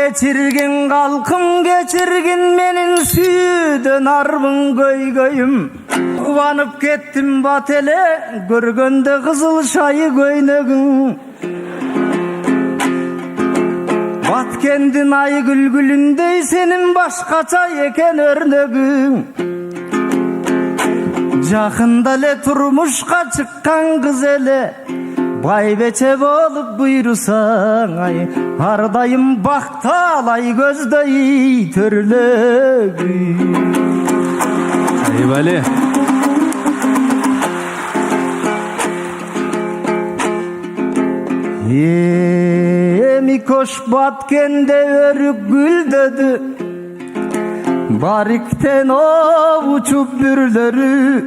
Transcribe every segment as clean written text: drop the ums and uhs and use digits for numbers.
geçirgin kalkım geçirgin menin süydön arbın göygöyüm. Kuvanıp kettim batele görgönde kızıl şayı göynegin. Bat kendin ay gülgülündey senin başkaça eken örnegin. Jakında le turmuşka çıkkan kız ele bay beçe bolup buyursan ay ardayım baktalay gözdeyi törlegi. Eyvali. Yemi koş batkende örük gül dedi. Barikten o uçup bürleri.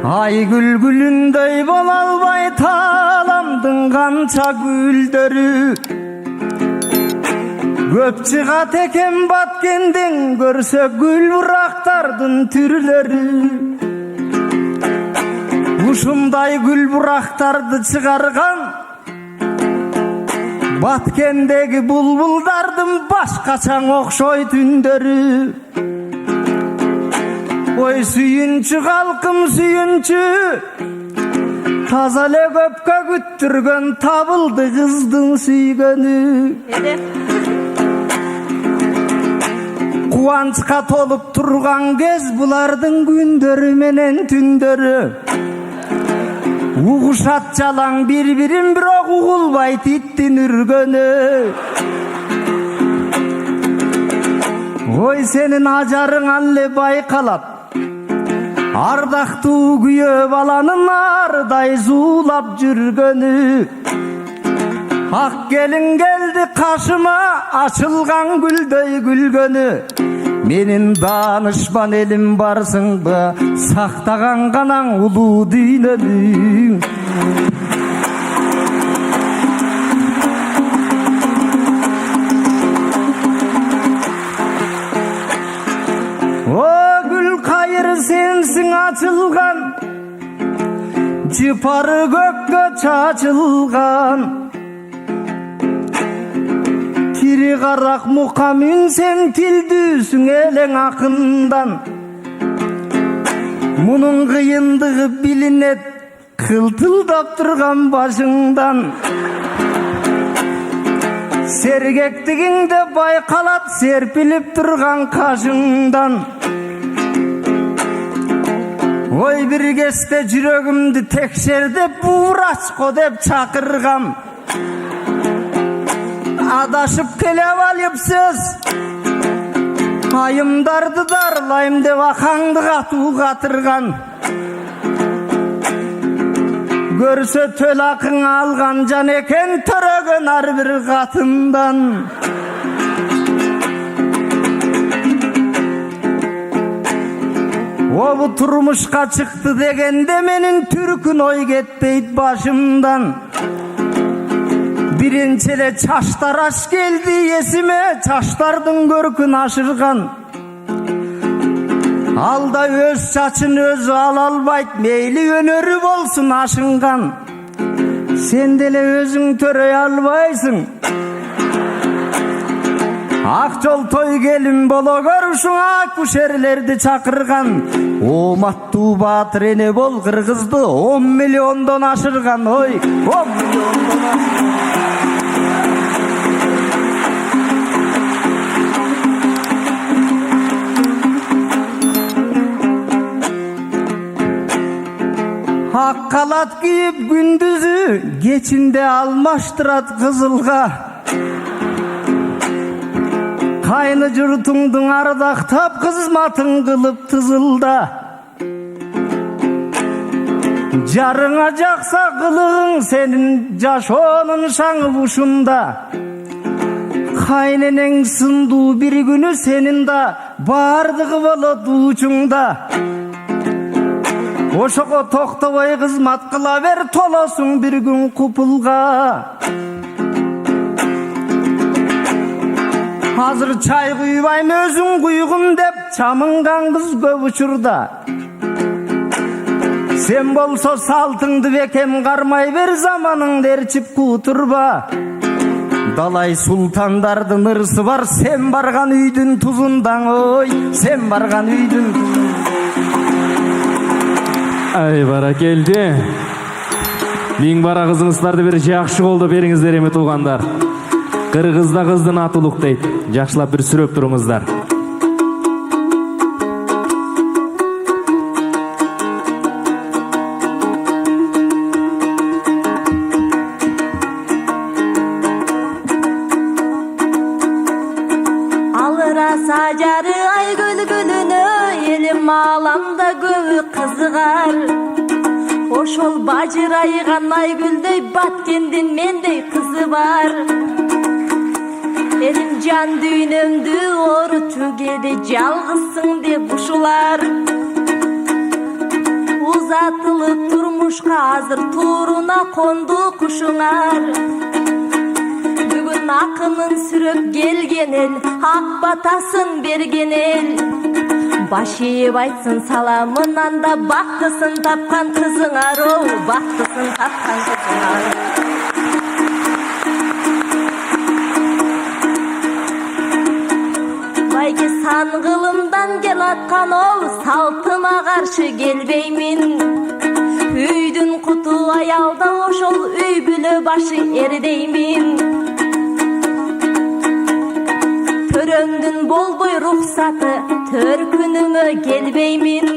Ay gülgülündey bolalbay talamdın kança güldörü. Göpçığa teken batkendin görse gül buraktardın türleri. Uşunday gül buraktardı çıkargan batkendegi bulbuldardım başkaçan okşoy tündörü. Oy suyunçu kalkım suyunçu tazale köpke güttürgön tabıldı kızdın süygönü. Kuvançka tolup turgan kez bulardın gündörü menen tündörü. Uğuşat çalan birbirin biro uğulbay tittin ürgönü. Oy senin acarın alle baykalap ardaktı güye balanın arday zulap jürgönü. Ak gelin geldi kaşıma açılgan güldey gülgönü. Menin danışman elim barsın da saktagan kanan ulu dinelin. O gül kayır sensin açılgan çıparı gökke çaçılgan. Tiri karak mukamin sen tildüsün eleng akından. Munun kıyındığı bilinet kıltıldap durgan başından. Sergektiginde baykalat serpilip durgan kaşından. Oy bir keste yüreğimdi tekşerde buğraçko dep çakırgam. Adaşıp kelev alıpsız ayımdardı darlayım de vakandı katu katırgan. Görse töl akın algan can eken törögön ar bir katından. O bu turmuşka çıktı degende menin türkün oy getpeyt başımdan. Birinçile çaştar aş geldi yesime çaştardın görkün aşırgan. Alda öz çaçın özü alalbayt meyli önörü bolsun aşıngan. Sendele özün törey albaysın. Akçol toy gelin bolo görüşün akuşerlerdi çakırgan. O mattu batır ene bol kırgızdı 10 milyondan aşırgan oy 10 milyondan aşırgan. Hakkalat giyip gündüzü geçinde almaştırat kızılga. Kaynı cırtındın ardaktap kızmatın kılıp tızılda. Carına jaksa kılığın senin jaşonun şanı buşunda. Kaynenen sındığı bir günü senin de bardığı bolu uçunda. Oşoko toktobay kızmat kıla ver tolosun bir gün kupulga. Hazır çay kuyubayım özün kuyuğun dep çamıngan kız köp uçurda. Sen bolso saltыңды bekem karmay ver zamanın derçip kuturba. Далай султандардын ырсы бар, сен барган үйдүн тузундан, ой, сен барган үйдүн Ай баракелди. Миң бара кызыңыздарды бир жакшы колдо бериңиздер эми туугандар. Кыргызда кыздын аты улук дейт. Жакшылап бир сүрөп туруңуздар. Сажары айгүл гүлүнө элим аламда көбү кызыгар. Ошол бажырайган айгүлдөй баткендин мендей кызы бар. Элим жан дүйнөмдү оорутчу кээде жалгызсың деп ушулар. Узатылып турмушка азыр тууруна конду кушуңар. Акынын сүрөп келген эл, ак батасын берген эл. Баш ийип айтсын саламынан да бактысын тапкан кызыңар, оу, бактысын тапкан кызыңар. Байке сан кылымдан келаткан, оу, салтыма каршы келбеймин. Үйдүн куту аялда ошол үй бүлө башы эрдеймин. Төрөмдүн болбой рухсаты, төркүнүмө келбеймин.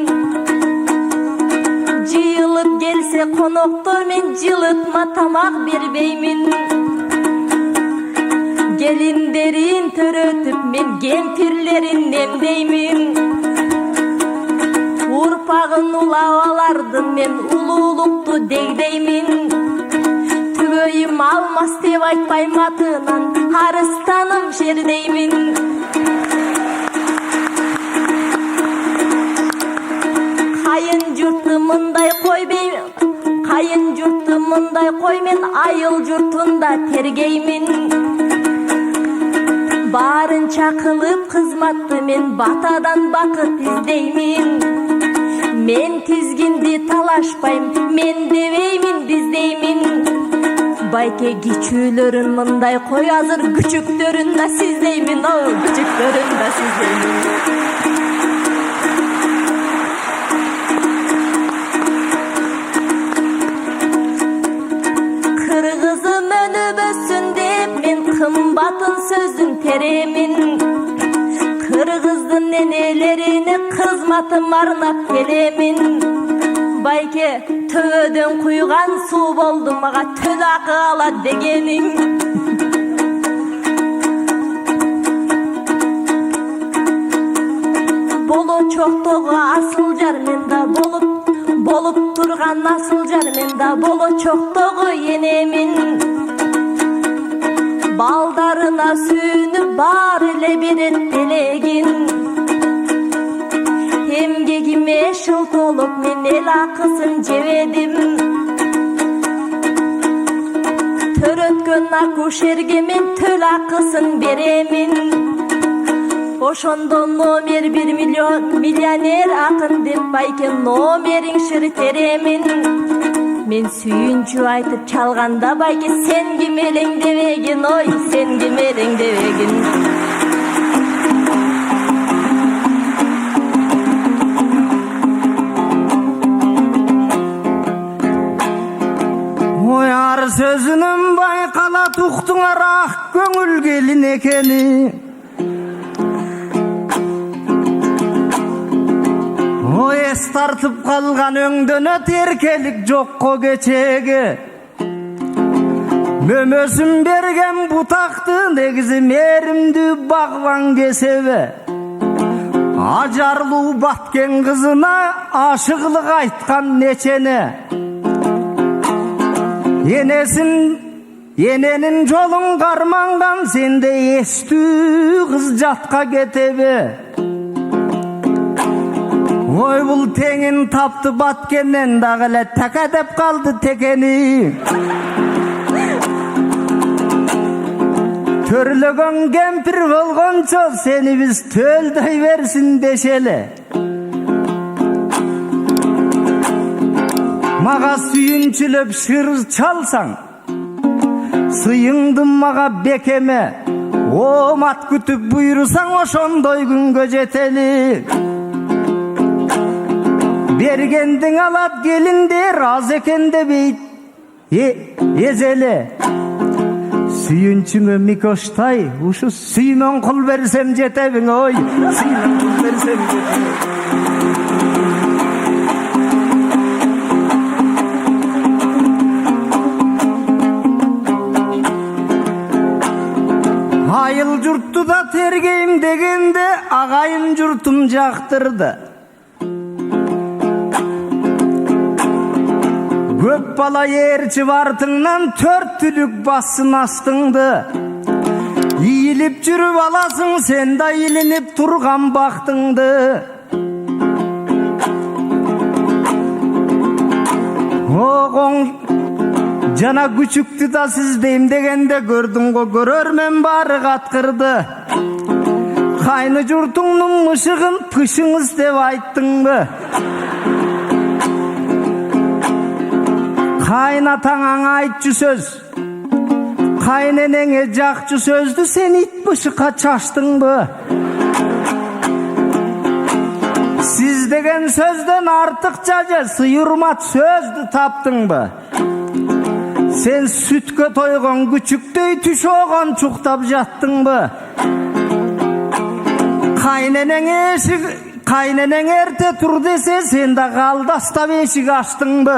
Жыйылып келсе коноктор мен жылытма тамак бербеймин. Келиндерин төрөтүп мен кемпирлерин эмдеймин. Урпагын улабалардын мен улуулукту дегдеймин. Түгөйүм алмас деп айтпайм атынан, арыстаным жердеймин. Кайын журтту мындай кой мен айыл журтунда тергеймин. Барынча кылып кызматты мен батадан бакыт издеймин. Мен тизгинди талашпайм, мен дебеймин, биздеймин. Байке кичүүлөрүн мындай кой, азыр күчүктөрүн да сиздеймин, о, күчүктөрүн да сиздеймин. Кыргызым өнүбөссүн деп мен кымбатын сөзүн теремин. Кыргыздын энелерине кызматым арнап келемин. Байке төбөдөн куйган суу болду мага төл акы алат дегениң. Болочоктогу асыл жар мен да болуп турган асыл жар мен да болочоктогу энемин. Балдарына сүйүнүп бар эле берет белегин. Эмгегиме шылтолуп мен эл акысын жебедим. Төрөткөн акушерге мен төл акысын беремин. Ошондо номер 1 миллион миллионер акын деп байке номериң шыртеремин. Мен сүйүнчү айтып чалганда байке сен ким элең дебегин, ой, сен ким элең дебегин. Ар сөзүнөн байкалат уктуңар ак көңүл келин экени. Ой, эс тартып калган өңдөнөт эркелик жокко кечеге. Мөмөсүн берген бутакты негизи меримдүү багбан кесебе. Ажарлуу баткен кызына ашыгылык айткан нечене. Ененин жолун карманган сенде эстүү кыз жатка кетеби. Ой, бул теңин тапты баткенден дагы эле така деп калды текени. Төрлөгөн кемпир болгончо сени биз төлдөй берсин дешели. Мага сүйүнчүлөп шыр чалсаң, Sıyыңдым maga bekeme, omат күтүп буйрусаң ошондой күнгө жетели. Бергендиң алат келиндер, аз экен дебейт эзеле. Сүйүнчүңө микоштай, ушу сүймөн кул берсем жетебиң, ой, сүймөн кул берсем жетебиң. Айыл журтту да тергейм дегенде, агайым журтум жактырды. Көп бала ерчи бартыңнан 4 түлүк бассын астыңды. Ийилип жүрүп аласың, сен да илинип турган бактыңды. Оғоң жана күчүктү да сиздейм дегенде, көрдүң го көрөрмөн бары каткырды. Кайны журтуңдун мышыгын пышыңыз деп айттыңбы? Кайнатаңа айтчу сөз, кайненеңе жакчу сөздү сен ит бышыкка чачтыңбы? Сиз деген сөздөн артыкча же сыйырмат сөздү таптыңбы? Сен сүткө тойгон күчүктөй түш огон чуктап жаттыңбы? Кайненең эрте тур десе, сен да калдастап эшик ачтыңбы?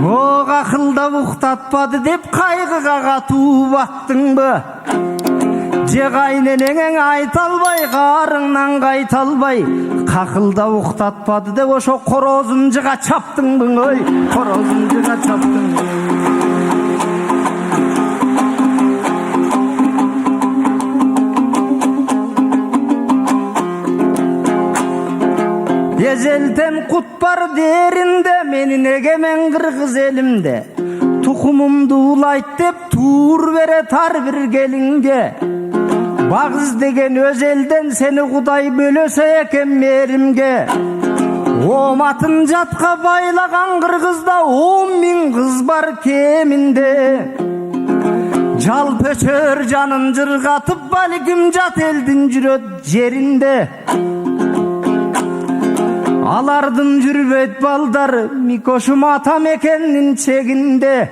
О, акылдап уктатпады деп кайгыга катуу баттыңбы? Же кайненең айта албай, карыңнан кайта албай, какылдап уктатпады деп ошо корозун жыга чаптыңбы? Ой, корозун жыга чаптыңбы? Ежелден кут бар деринде, менин эгемен кыргыз элимде. Тукумумду улайт деп туур берет ар бир келинге. Багыз деген өз элден сени Кудай бөлөсө экен меримге. Оматын жатка байлаган кыргызда 10 000 кыз бар кеминде. Жалпөчөр жанын жыргатып, балким жат элдин жүрөт жеринде. Алардын жүрбөйт балдары, микошум атам экенин чегинде.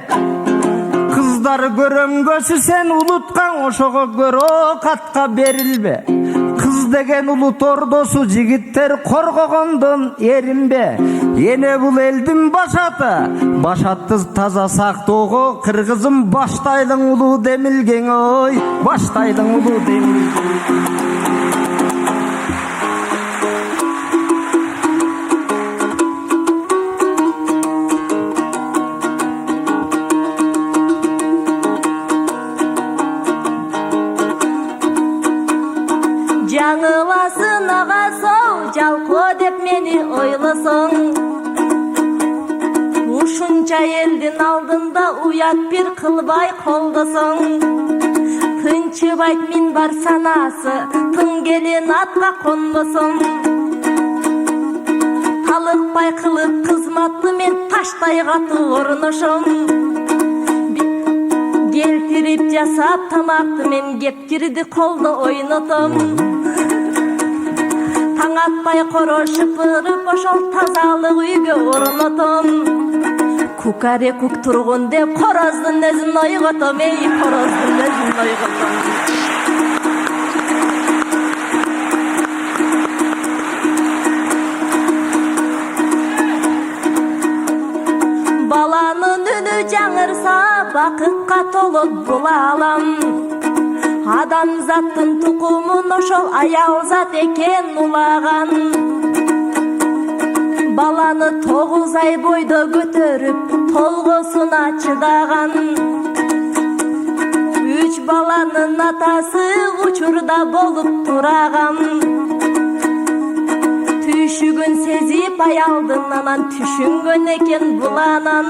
Кыздар көрөнгөсү сен улуткан, ошого көрө катка берилбе. Кыз деген улут ордосу, жигиттер коргогондон эринбе. Эне бул элдин башаты, башатты таза сактоого кыргызым баштайдың улуу демилген, ой, баштайдың улуу демилген. Жаңыласын агасоу, жалко деп мени ойлосоң. Ушунча элдин алдында уят бир кылбай колдосоң. Тынчыбайт мин бар санасы, тың келин атка конбосоң. Талыкпай кылып кызматты мен таштай катуу орношом. Келтирип жасап тамакты мен кепкирди колдо ойнотом. Таң атпай коро шыпырып ошол тазалык үйгө орнотом. Кукаре кук тургун деп короздун өзүн ойготом, эй, короздун өзүн ойготом. Баланын үнү жаңырса, бакытка толот бул алам. Адамзаттын тукумун ошол аялзат экен улаган. Баланы 9 ай бойдо көтөрүп, толгосуна чыдаган. 3 баланын атасы учурда болуп тураган. Түшүгүн сезип аялдын анан түшүнгөн экен бул анан.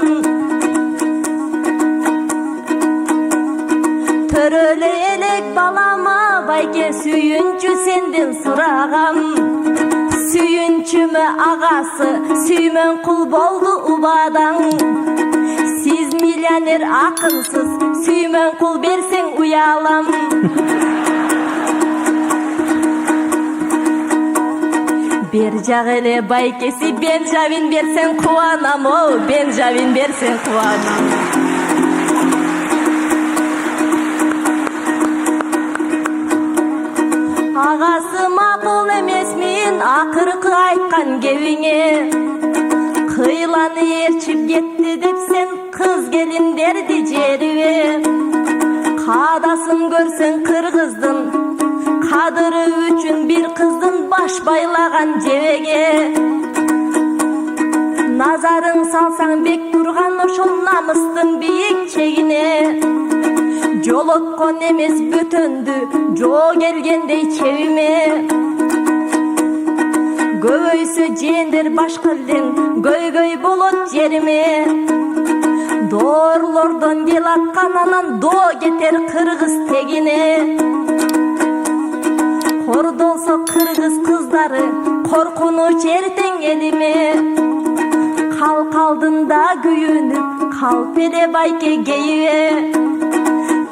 Төрөлө элек балама, байке сүйүнчү сенден сурагам. Sүйүнчүмө агасы сүймөн кул болду убадан. Сиз миллионер акынсыз, сүймөн кул берсең уялам. Бер жак эле байкеси Бенжамин берсең кубанам, о, Бенжамин берсең кубанам. Агасы макул эмесмин акыркы айткан кебиңе. Кыйланы ээрчип кетти деп сен кыз келиндерди жерибе. Каадасын көрсөң кыргыздын, кадыры үчүн бир кыздын баш байлаган жебеге. Назарың салсаң бек турган ошол намыстын бийик чегине. Жолоткон эмес бөтөндү, жоо келгендей чебиме. Көбөйсө жээндер башка элден, көйгөй болот жериме. Доорлордон ел аткан анан доо кетер кыргыз тегине. Кордолсо кыргыз кыздары, коркунуч эртең элиме. Калк алдында күйүнүп, калп эле байке кейибе.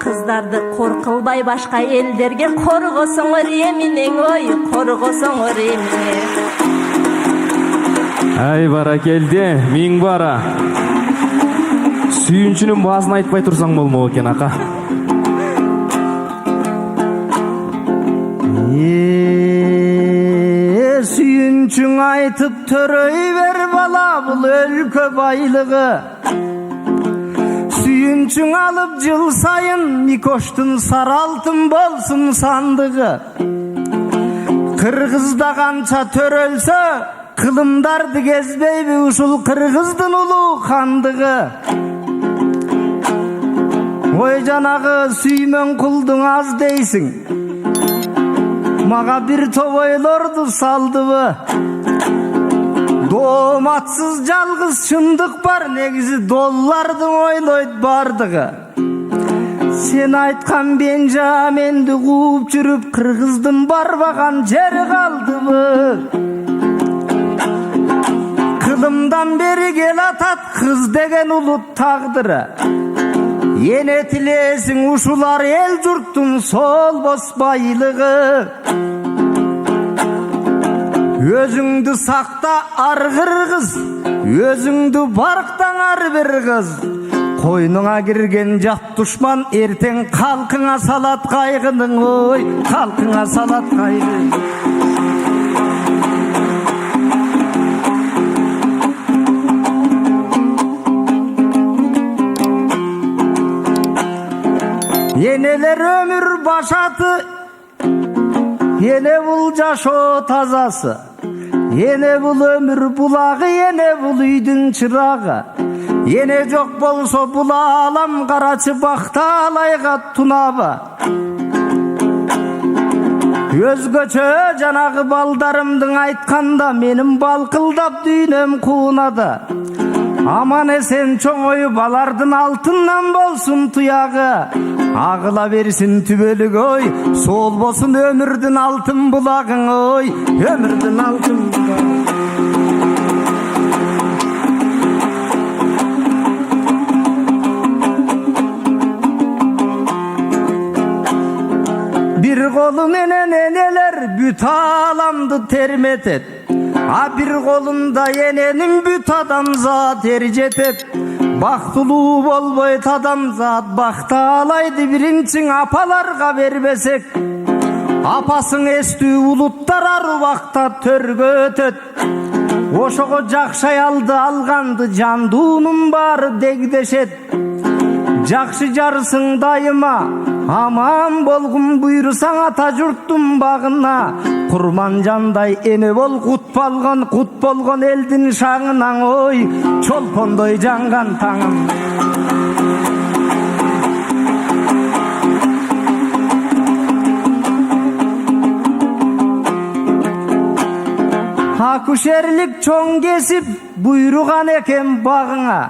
Кыздарды коркулбай башка элдерге коргосоңор эминең, ой, коргосоңор эмине. Ай баракелди, миң бара. Сүйүнчүнүн баасын айтпай турсаң болмок экен, ака. Сүйүнчүң айтып төрөй бер бала, бул өлкө байлыгы. Сүйүнчүң алып жыл сайын Микоштун сары алтын болсун сандыгы. Кыргызда канча төрөлсө, кылымдарды кезбейби ушул кыргыздын улуу хандыгы. Ой жанагы сүймөн кулдуң аз дейсиң, мага бир топ ойлорду салдыбы. Дооматсыз жалгыз чындык бар, негизи доллардын ойлойт бардыгы. Сен айткан Бенжаминди кууп жүрүп, кыргыздын барбаган жери калдыбы. Кылымдан бери кел атат кыз деген улут тагдыры. Эне тилесиң ушулар эл журттун солбос байлыгы. Өзүңдү сакта ар кыргыз, өзүңдү барктаң ар бир кыз. Койнуңа кирген жат душман эртең калкыңа салат кайгының, ой, калкыңа салат кайгы. Енелер өмүр башаты, ене бул жашоо тазасы. Ене бул өмүр булагы, ене бул үйдүн чырагы. Ене жок болсо бул аалам карачы бакталайга тунабы. Өзгөчө жанагы балдарымдың айтканда менин балкылдап дүйнөм куунады. Аман эсен чоңоюп алардын алтыннан болсун туягы. Агыла берсин түбөлүк, ой, солбосун өмүрдүн алтын булагың, ой, өмүрдүн алтын булагың. Бир колу менен энелер бүт ааламды терметет, а бир колунда эненин бүт адамзат эржетет. Бактылуу болбойт адамзат, бакталайды биринчиң апаларга бербесек. Апасың эстүү улуттар ар убакта төргө өтөт. Ошого жакшы аялды алганды жандуунун баары дегдешет. Жакшы жарысың дайыма, аман болгун буйрусаң ата журттун багына. Курман жандай эне бол, кут болгон элдин шаңынан, ой, чолпондой жанган таңым. Акушерлик чоң кесип буйруган экен багыңа.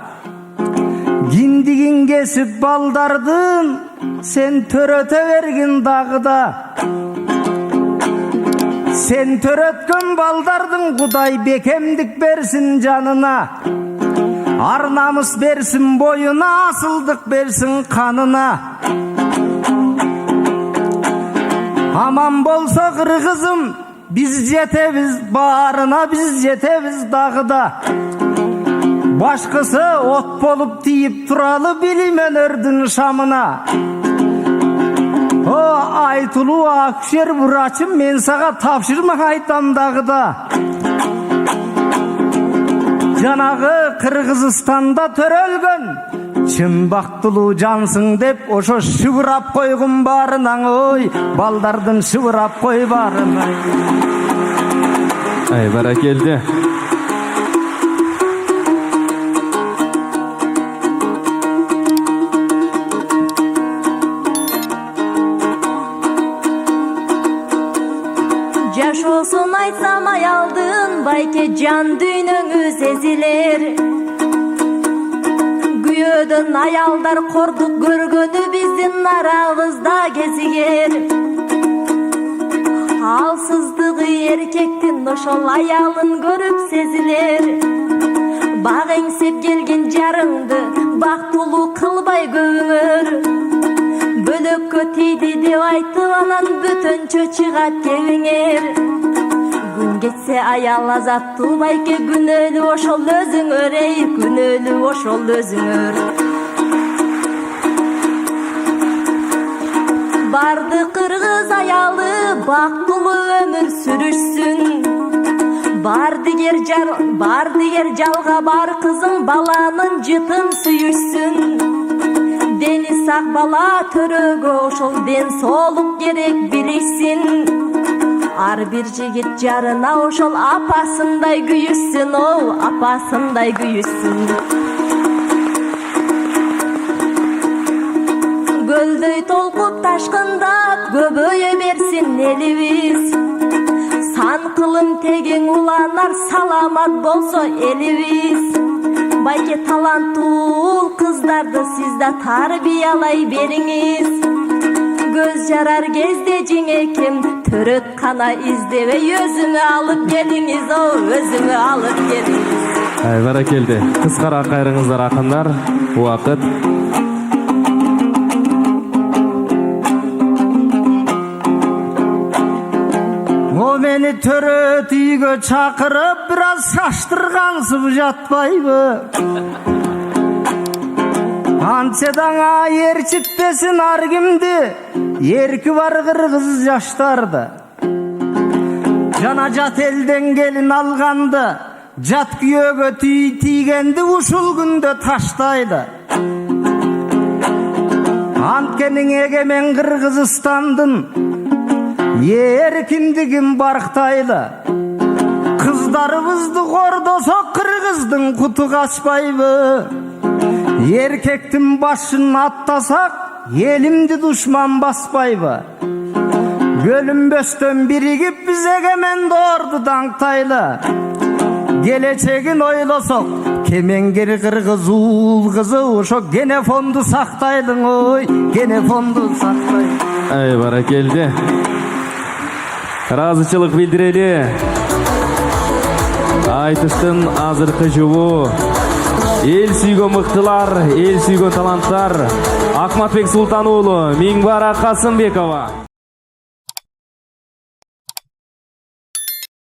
Киндигин кесип балдардын сен төрөтө бергин дагы да. Sen törötkön baldardın Kuday bekemdik bersin canına. Ar namus bersin boyuna, asıldık bersin kanına. Aman bolsa kırgızım, biz jetebiz bağrına, biz jetebiz dağıda. Başkası ot bolup tiyip turalı bilimen ördün şamına. O Aytulu Akşer Buraçım, men sağa tapşırma aytam dağıda. Janagı Kırgızistanda törölgön, çın baktulu cansın dep oşo şıvırap koygun barınan, oy baldardın şıvırap koy barınan. Ay barakeldi. Jaş olsun aytsam ayaldın, bayke can düynöңүz eziler. Güyödön ayaldar korduk görgönü bizdin arabızda geziger. Halsızdığı erkektin oşol ayalın görüp seziler. Bak engsep gelgen jarыңды baktulu kılbay göğüңөр. Bölökkö tiydi dep aytıp anan bөтөнчө чыгат кебиңер. Gün geçse ayal azaptı bayke, günölü oşol özüңөр, ey günölü oşol özüңөр. Bardı kırgız ayalı baktulu ömür sürüşsün. Bardiger jalga bar kızın balanın jıtın süyüşsün. Deni sak bala törögö oşol den soluk gerek bilişsin. Ar bir jigit jarına oşol apasınday güyüşsün, o apasınday güyüşsün. Göldöy tolkup taşkında göböye bersin elibиz. San kılım tegen ulanar, salamat bolso elibиz. Bayke talantul kızdardı sizde tarbiyalay beriңiz. Göz jarar gezde jiңekem töröt kana izdebe, özüme alıp geliңiz, o özüme alıp geliңiz. Ay barakeldi. Kıskara kayrыңızдар akınlar. Uakıt. O meni töröt үйgө çakırıp biraz şaştırgansıp jatpayбы? Ançedana erçitpesin ar kimdi, erki var kırgız yaşlarda. Jana jat elden gelin algandı, jat kүйögө tiygendi uşul günde taştaydı. Antkenin egemen Kırgızistandın erkindigin barktaydı. Kızlarыбызды kordosok Kırgızdın kutu kaçpayбы? Erkektin başını attasak elimdi düşman baspayбы? Bölünböstön birigip biz egemen doğurdu dаңtaylı. Geleceğin oylasok kemengeri Kırgız uul kızı, oşo genefondu saktaydın, oy genefondu saktaydın. Ay barakeldi. Razıçılık bildireli. Айтыштын азыркы жобу эл сүйгөн мыктылар, эл сүйгөн таланттар Акматбек Султан уулу, Миңбара Касымбекова.